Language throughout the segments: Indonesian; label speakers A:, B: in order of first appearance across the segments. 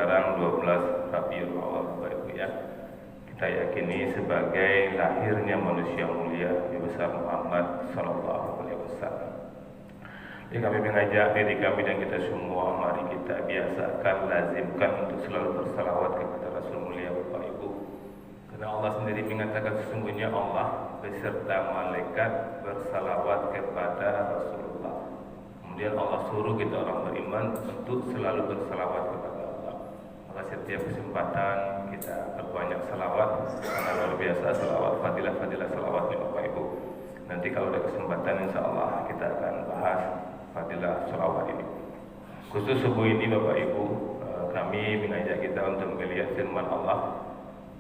A: sekarang 12 Rabiul Awal, Bapak Ibu ya. Kita yakini sebagai lahirnya manusia mulia Nabi besar Muhammad sallallahu alaihi wasallam. Jadi kami mengajak diri kami dan kita semua, mari kita biasakan, lazimkan untuk selalu bersalawat kepada Rasul mulia Bapak Ibu. Karena Allah sendiri mengatakan sesungguhnya Allah beserta malaikat bersalawat kepada Rasulullah. Kemudian Allah suruh kita orang beriman untuk selalu bersalawat kepada Allah. Maka setiap kesempatan kita perbanyak salawat, karena luar biasa salawat, fadilah salawat nih Bapak Ibu. Nanti kalau ada kesempatan insya Allah kita akan bahas fadilah salawat ini. Khusus subuh ini Bapak Ibu, kami mengajak kita untuk melihat firman Allah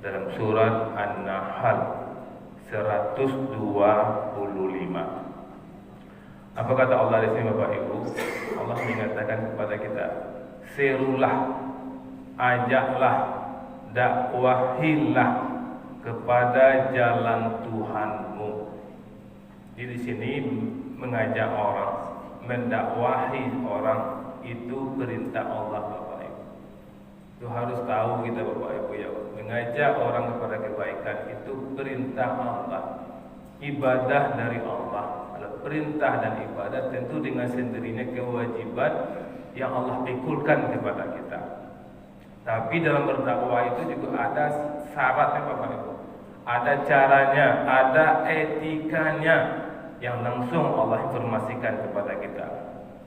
A: dalam surat An-Nahl 125. Apa kata Allah di sini Bapak Ibu? Allah mengatakan kepada kita, serulah, ajaklah, dakwahilah kepada jalan Tuhanmu. Jadi di sini mengajak orang, mendakwahi orang itu perintah Allah Bapak Ibu. Itu harus tahu kita Bapak Ibu ya. Mengajak orang kepada kebaikan itu perintah Allah, ibadah dari Allah. Perintah dan ibadah tentu dengan sendirinya kewajiban yang Allah pikulkan kepada kita. Tapi dalam berdakwah itu juga ada syaratnya Bapak Ibu. Ada caranya, ada etikanya yang langsung Allah informasikan kepada kita.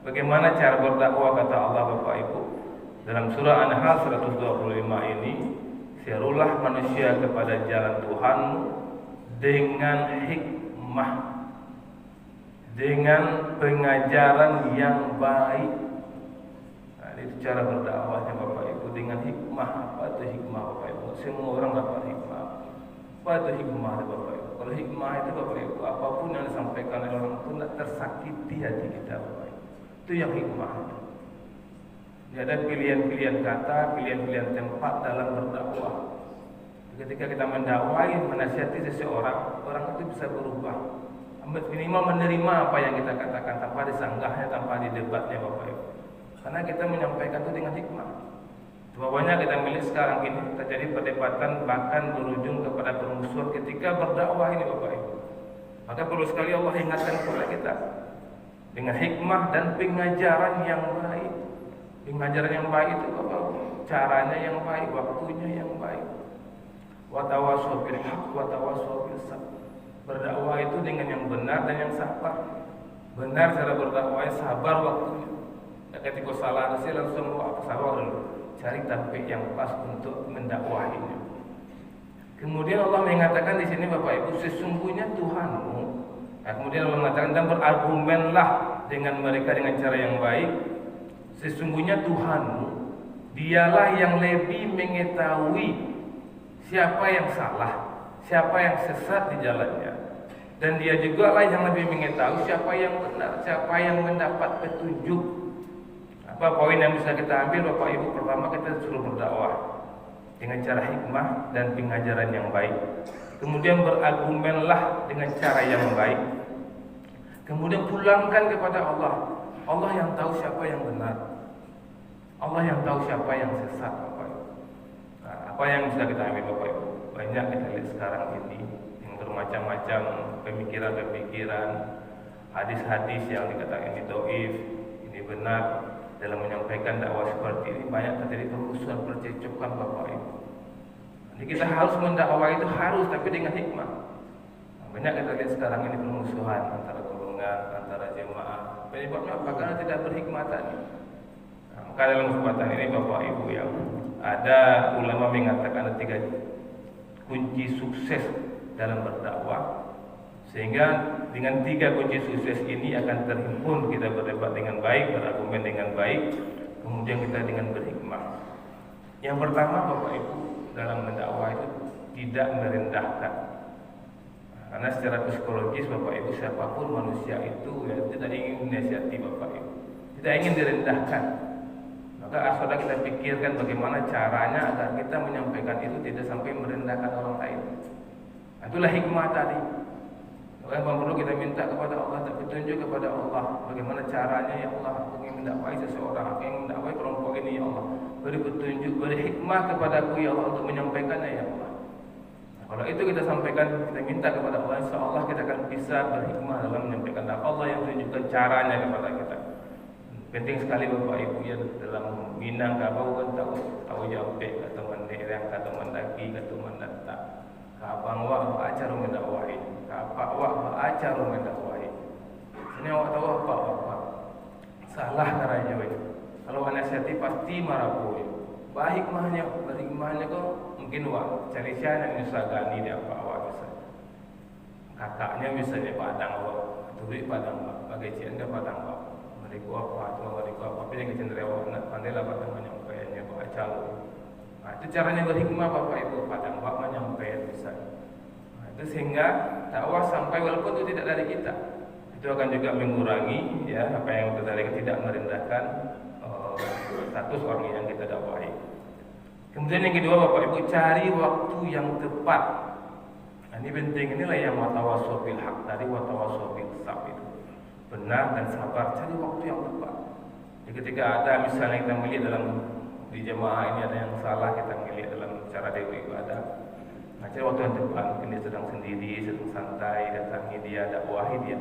A: Bagaimana cara berdakwah kata Allah Bapak Ibu? Dalam surah An-Nahl 125 ini, serulah manusia kepada jalan Tuhanmu dengan hikmah, dengan pengajaran yang baik. Nah, itu cara berdakwahnya Bapak Ibu, dengan hikmah. Apa itu hikmah Bapak Ibu? Semua orang dapat hikmah. Apa itu hikmah Bapak Ibu? Kalau hikmah itu Bapak Ibu, apapun yang disampaikan oleh orang itu tidak tersakiti hati kita Bapak Ibu. Itu yang hikmah. Jadi ada pilihan-pilihan kata, pilihan-pilihan tempat dalam berdakwah. Ketika kita mendakwahi, menasihati seseorang, orang itu bisa berubah. Minimal menerima apa yang kita katakan tanpa disanggahnya, tanpa didebatnya Bapak Ibu. Karena kita menyampaikan itu dengan hikmah. Banyak kita melihat sekarang ini terjadi perdebatan bahkan berujung kepada permusuhan ketika berdakwah ini Bapak Ibu. Maka perlu sekali Allah ingatkan kepada kita dengan hikmah dan pengajaran yang baik. Pengajaran yang baik itu Bapak Ibu, caranya yang baik, waktunya yang baik. Wa tawassaw bil haqq wa tawassaw bis sabr. Berdakwah itu dengan yang benar dan yang sabar. Benar cara berdakwah, sabar waktunya. Dan ketika salah sih langsung sabar dulu. Cari topik yang pas untuk mendakwahinya. Kemudian Allah mengatakan di sini Bapak Ibu, sesungguhnya Tuhanmu. Nah, kemudian Allah mengatakan dan berargumenlah dengan mereka dengan cara yang baik. Sesungguhnya Tuhanmu, dialah yang lebih mengetahui siapa yang salah, siapa yang sesat di jalannya. Dan dia juga lah yang lebih mengetahui siapa yang benar, siapa yang mendapat petunjuk. Apa poin yang bisa kita ambil Bapak Ibu? Pertama, kita suruh berdakwah dengan cara hikmah dan pengajaran yang baik. Kemudian berargumenlah dengan cara yang baik. Kemudian pulangkan kepada Allah. Allah yang tahu siapa yang benar, Allah yang tahu siapa yang sesat Bapak Ibu. Nah, apa yang bisa kita ambil Bapak Ibu? Banyak kita lihat sekarang ini yang bermacam-macam pemikiran-pemikiran, hadis-hadis yang dikatakan ini dhaif, ini benar. Dalam menyampaikan dakwah seperti ini banyak terjadi permusuhan, percekcokan Bapak Ibu. Jadi kita harus mendakwah itu harus, tapi dengan hikmah. Nah, banyak kita lihat sekarang ini permusuhan antara golongan, antara jemaah. Penyebabnya apa? Karena tidak berhikmah tadi. Nah, maka dalam kesempatan ini Bapak Ibu yang ada ulama mengatakan ada 3 kunci sukses dalam berdakwah, sehingga dengan 3 kunci sukses ini akan terhimpun kita berdebat dengan baik, berargumen dengan baik, kemudian kita dengan berhikmah. Yang pertama Bapak Ibu, dalam mendakwah itu tidak merendahkan. Karena secara psikologis Bapak Ibu, siapapun manusia itu ya, tidak ingin menasihati Bapak Ibu, tidak ingin direndahkan. Maka saudara kita pikirkan bagaimana caranya agar kita menyampaikan itu tidak sampai merendahkan orang lain. Itulah hikmah tadi. Maka perlu kita minta kepada Allah, petunjuk kepada Allah, bagaimana caranya ya Allah, aku ingin mendakwai seseorang, aku ingin mendakwai kelompok ini ya Allah. beri petunjuk, beri hikmah kepadaku ya Allah untuk menyampaikannya ya Allah. Nah, kalau itu kita sampaikan, kita minta kepada Allah, insyaallah kita akan bisa berhikmah dalam menyampaikan. Allah yang menunjukkan caranya kepada kita. Penting sekali Bapak Ibu ya, dalam Minangkabau kan tahu jampe atau menderang atau mendaki atau mendata. Kabang wa acara mendakwahi, kapak wa acara mendakwahi. Sini awak tahu apa? Salah karajo ini. Kalau nasihati pasti marapu. Hikmahnya, berhikmahnya kok mungkin cari siapa yang usagani dia apa awak bisa. Kakaknya misalnya padang awak, turi padang awak, bagai cian ke padang awak. Mereka apa, tapi yang kecenderaan nak pandai lah padang menyampaikannya baca calon. Nah, itu caranya berhikmah Bapak Ibu, padang awak menyampaikan bisa. Nah, itu sehingga dakwah sampai walaupun itu tidak dari kita. Itu akan juga mengurangi ya apa yang kita dari tidak merendahkan status orang yang kita dakwahi. Kemudian yang kedua Bapak Ibu, cari waktu yang tepat. Nah, ini penting, inilah yang watawasau bil haq tadi, watawasau bil sabr itu. Benar dan sabar, cari waktu yang tepat. Jadi ketika ada misalnya kita melihat dalam di jemaah ini ada yang salah, kita melihat dalam cara dia beribadah. Nah, cari waktu yang tepat, mungkin dia sedang sendiri, sedang santai, datangi dia, dakwahi dia.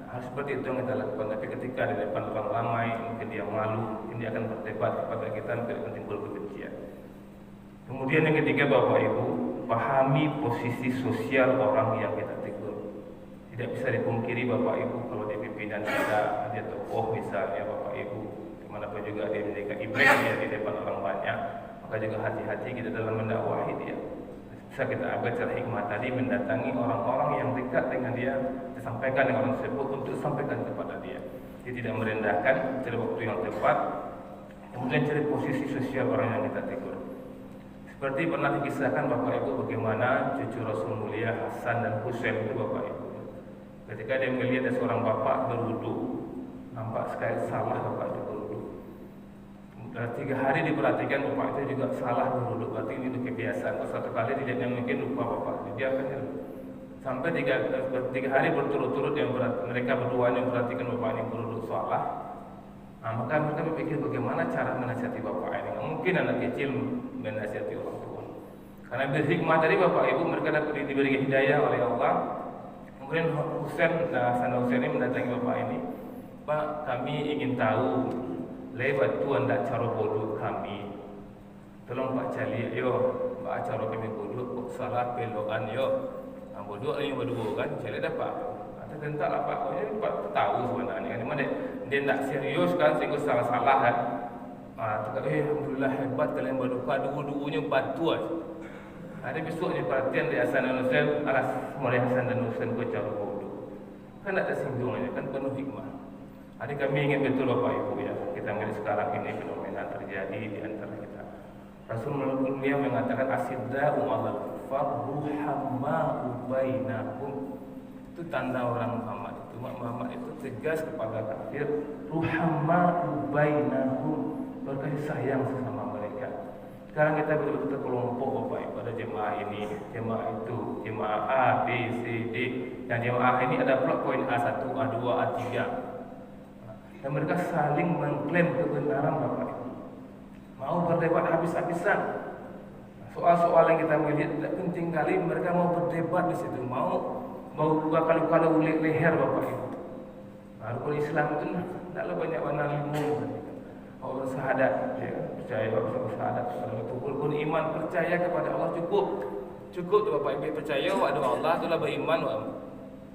A: Harus seperti itu yang kita lakukan. Tapi ketika di depan orang ramai, mungkin dia malu, mungkin dia akan berdebat kepada kita, mungkin akan timbul kebencian. Kemudian yang ketiga Bapak Ibu, pahami posisi sosial orang yang kita tegur. Tidak bisa dipungkiri Bapak Ibu, kalau di pimpinan kita, dia tokoh misalnya Bapak Ibu, dimanapun juga dia menjadi iblis ya di depan orang banyak, maka juga hati-hati kita dalam mendakwahi dia. Bisa kita ambil cara hikmah tadi, mendatangi orang-orang yang dekat dengan dia, disampaikan dengan orang tersebut untuk sampaikan kepada dia. Dia tidak merendahkan, cari waktu yang tepat, kemudian cari posisi sosial orang yang kita tegur. Seperti pernah dikisahkan Bapak Ibu bagaimana cucu Rasul mulia Hasan dan Husain itu Bapak Ibu. Ketika dia melihat ada seorang bapak berwudu, nampak sekali salah bapak itu berwudu. 3 hari diperhatikan bapak itu juga salah berwudu, berarti ini kebiasaan. Satu kali dilihatnya mungkin lupa bapak, dibiarkan. Sampai 3 hari berturut-turut yang mereka berdua yang memperhatikan bapak ini berwudu salah. Nah, maka mereka berpikir bagaimana cara menasihati bapak ini. Mungkin anak kecil menasihati orang tua. Karena berhikmah tadi Bapak Ibu, mereka dapat diberi hidayah oleh Allah. Kemudian Hasan Husain ini mendatangi bapak ini, Pak, kami ingin tahu lewat tuan tak cara bodoh kami. Tolong Pak cali, yo, Pak cara kami bodoh, salah pelokan yo. Nah, bodoh ini bodoh kan, cali dapat. Ada tentak lah Pak, ini Pak tahu sebenarnya. Kan, mana dia tak serius kan, sehingga salah-salah kan. Alhamdulillah hebat kalian berdoa, dua-duanya batu aja. Ada besoknya perhatian di Hasan dan Husain, alas mulai Hasan dan Husain kau cara bodoh. Kan ada singgungannya, kan penuh hikmah. Adik kami ingin betul Bapak Ibu ya, kita melihat sekarang ini fenomena terjadi di antara kita. Rasul mulia mengatakan asidda'u 'alal kufar ruhamma'u bainakum. Itu tanda orang Muhammad itu. Muhammad itu tegas kepada kafir, ruhamma'u bainakum, berkasih sayang sesama mereka. Sekarang kita betul-betul terkelompok Bapak Ibu, ada jemaah ini, jemaah itu, jemaah A, B, C, D. Dan jemaah ini ada pula poin A1, A2, A3. Dan mereka saling mengklaim kebenaran Bapak Ibu. Mau berdebat habis-habisan. Soal-soal yang kita melihat tidak penting kali, mereka mau berdebat di situ, mau luka-luka leher Bapak Ibu. Nah, rukun Islam itu tidaklah banyak warna ilmu. Allah syahadat, ya, percaya Allah syahadat. Rukun iman, percaya kepada Allah cukup. Cukup tu Bapak Ibu percaya ada Allah, itulah beriman.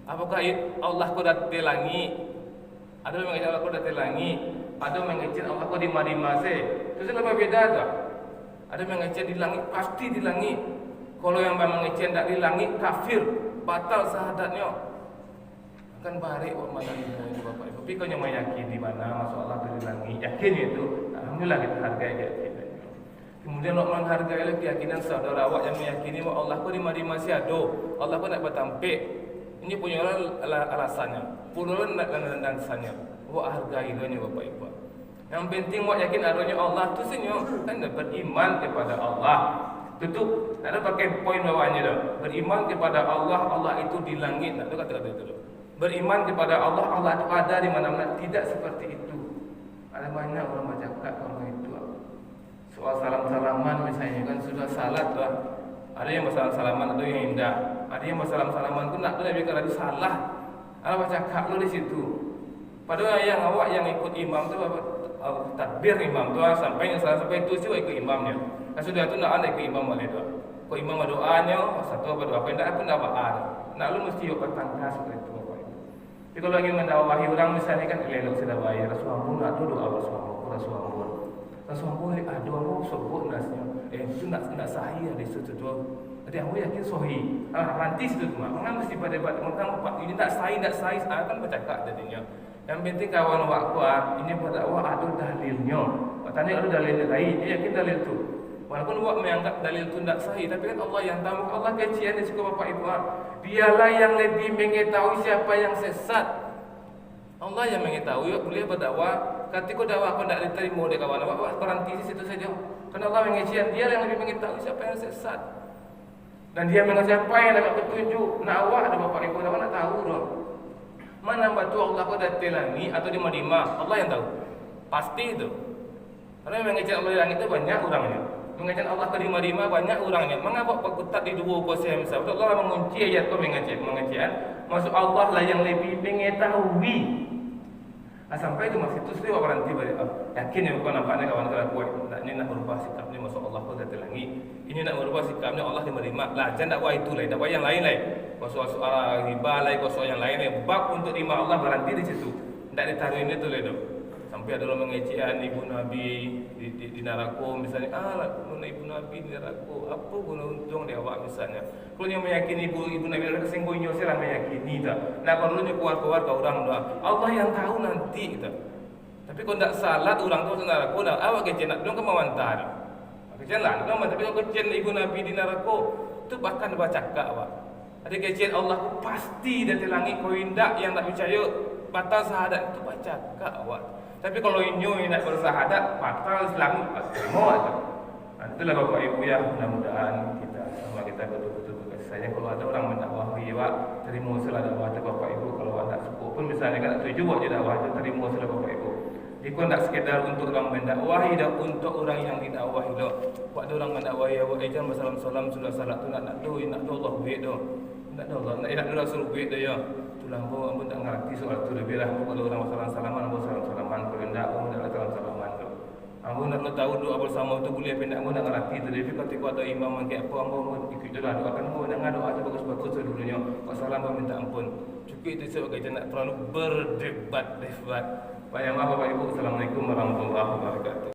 A: Apakah Allah kau dah telangi? Ada yang mengatakan Allah kau dah telangi, ada yang mengatakan Allah kau di mari-mase. Itu sebab beda tu. Ada yang mengatakan di langit, pasti di langit. Kalau yang mengatakan tak di langit, kafir, batal syahadatnya. Kan barik mana itu Bapak Ibu. Tapi kau yang meyakini di mana masuk Allah di langit, yakin itu. Alhamdulillah kita hargai keyakinan. Kemudian nak menghargai keyakinan saudara awak yang meyakini bahawa Allah kau di mari-mase ada. Allah kau nak bertampik. Ini punya alasannya. Puluhan nak landasannya. Awak hargai dia Bapak Ibu. Yang penting awak yakin adanya Allah tu senyum. Kan beriman kepada Allah. Tutup. Ada pakai poin bawahnya dah. Beriman kepada Allah, Allah itu di langit. Tak ada kata-kata itu. Beriman kepada Allah, Allah itu ada di mana-mana. Tidak seperti itu. Ada banyak orang bercakap orang itu. soal salam-salaman misalnya kan sudah salat lah. Ada yang bersalam-salaman, ada yang tidak. Ada yang bersalam-salaman tu nak tu Nabi kalau salah. Ada baca cakap lu di situ. Padahal yang awak yang ikut imam tu takbir imam tu sampai yang salah sampai itu juga ikut imamnya. Kan sudah tu nak ada ikut imam boleh tu. Kau imam doanya satu apa dua apa tidak pun dah baal. Nak lu mesti yuk bertangkas seperti itu apa itu. Tapi kalau ingin mendakwahi orang misalnya kan elok sudah bayar Rasulullah nak tu doa Rasulullah. Rasulullah doa sebut nasnya. Itu nak sahih di situ tu. Jadi aku yakin sahih. Nanti situ tu mak. Mesti pada mengapa ini tak sahih kan bercakap jadinya. Yang penting kawan awak kuat ini pada awak ada dalilnya. Tanya ada dalil lain, dia yakin dalil tu. Walaupun awak menganggap dalil tu tidak sahih, tapi kan Allah yang tahu. Allah kecian dia suka bapak ibu. Dialah yang lebih mengetahui siapa yang sesat. Allah yang mengetahui. Boleh berdakwah. Ketika dakwah kau tidak diterima oleh kawan awak berhenti di situ saja. Karena Allah mengecian dia yang lebih mengetahui siapa yang sesat. Dan dia mengetahui siapa yang dapat petunjuk. Nak awak ada bapak ibu awak nak tahu dong. Mana batu Allah kau dah telangi atau di madimah, Allah yang tahu. Pasti itu. Karena yang mengecek Allah di langit itu banyak orangnya. Mengecek Allah ke di madimah banyak orangnya. Mengapa kutat di dua posisi yang besar? Allah mengunci ayat kau mengecek. Maksud Allah lah yang lebih mengetahui. Sampai itu masih itu sudah berhenti balik. Yakin yang kau nampaknya kawan kalau kuat. Ini nak berubah sikap ni masuk Allah kau dah telangi. Ini nak berubah sikapnya Allah di madimah. Lah jangan dakwah itu lah, dakwah yang lain lah. Soal riba lah, soal yang lain lah. Bab untuk terima Allah berhenti di situ. Tidak ditaruh ini tu lah tu. Sampai ada orang mengecehan ibu Nabi di neraka misalnya. Ibu Nabi di neraka. Apa guna untung dia awak misalnya. Kalau yang meyakini ibu Nabi di neraka senggunya saya lah meyakini tak. Nah kalau dia keluar-keluar ke orang doa. Allah yang tahu nanti kita. Tapi kalau tidak salat orang tu di neraka dah awak kecehan nak belum kemantar. Kecehan lah. Tapi kalau kecehan ibu Nabi di neraka tu bahkan baca cakap awak. Ada kecehan Allah pasti dia telangi kau indak yang tak percaya batal syahadat itu baca cakap awak. Tapi kalau inyo nak bersahadat batal selamat semua tu. Itulah bapak ibu ya, mudah-mudahan kita betul-betul berkasih sayang. Kalau ada orang mendakwahi awak, terima salah dakwah bapak ibu. Kalau awak tak suka pun misalnya kan tak setuju buat je dakwah tu, terima salah bapak ibu. Jika tak sekedar untuk orang mendakwahi dan untuk orang yang didakwahi dah. Waktu orang mendakwahi awak jangan bersalam-salam sudah salat tu nak Allah duit tu. Tak ada Allah, nak Allah suruh duit tu ya. Itulah ampun tak ngerti soal tu lebihlah kalau orang salam-salaman, ampun salam-salaman kalau ndak ampun nak salam-salaman tu. Ampun nak tahu doa bersama tu boleh pindah ampun nak ngerti tu. Tapi ketika ada imam mangke apa ampun ikut doa doakan ampun dengar doa tu bagus-bagus dulunya. Kau salam pun minta ampun. Cukup itu sebagai jangan terlalu berdebat. Banyak Bapak Ibu, Assalamualaikum warahmatullahi wabarakatuh.